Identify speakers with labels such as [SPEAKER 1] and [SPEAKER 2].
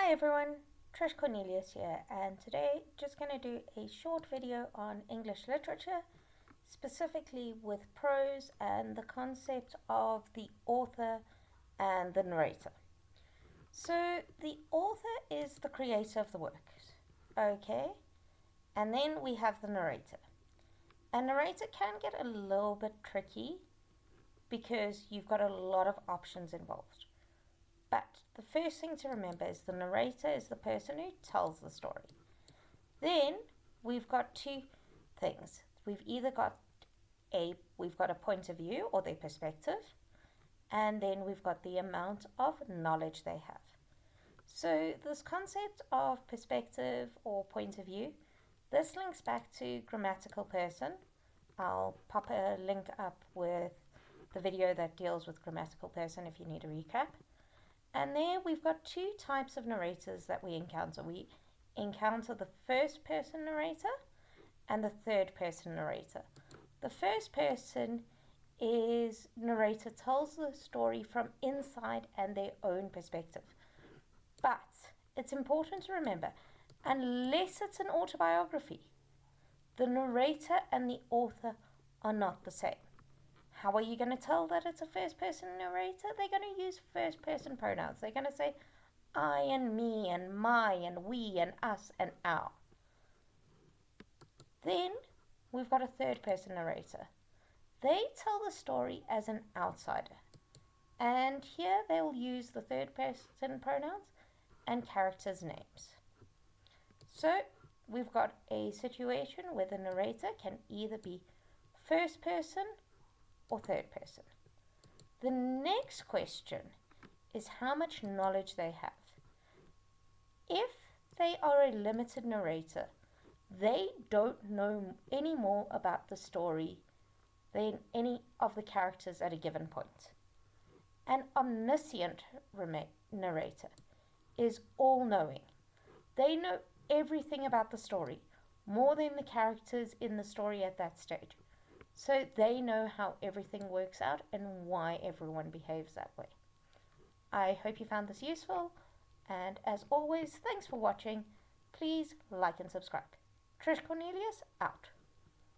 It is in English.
[SPEAKER 1] Hi everyone, Trish Cornelius here, and today just going to do a short video on English literature, specifically with prose and the concept of the author and the narrator. So the author is the creator of the work, okay? And then we have the narrator. A narrator can get a little bit tricky because you've got a lot of options involved. But the first thing to remember is the narrator is the person who tells the story. Then we've got two things. We've got a point of view or their perspective, and then we've got the amount of knowledge they have. So this concept of perspective or point of view, this links back to grammatical person. I'll pop a link up with the video that deals with grammatical person if you need a recap. And there we've got two types of narrators that we encounter. We encounter the first person narrator and the third person narrator. The first person is narrator tells the story from inside and their own perspective. But it's important to remember, unless it's an autobiography, the narrator and the author are not the same. How are you going to tell that it's a first-person narrator? They're going to use first-person pronouns. They're going to say I and me and my and we and us and our. Then we've got a third-person narrator. They tell the story as an outsider. And here they will use the third-person pronouns and characters' names. So we've got a situation where the narrator can either be first-person or third person. The next question is how much knowledge they have. If they are a limited narrator, they don't know any more about the story than any of the characters at a given point. An omniscient narrator is all-knowing. They know everything about the story, more than the characters in the story at that stage. So they know how everything works out and why everyone behaves that way. I hope you found this useful, and as always, thanks for watching. Please like and subscribe. Trish Cornelius, out.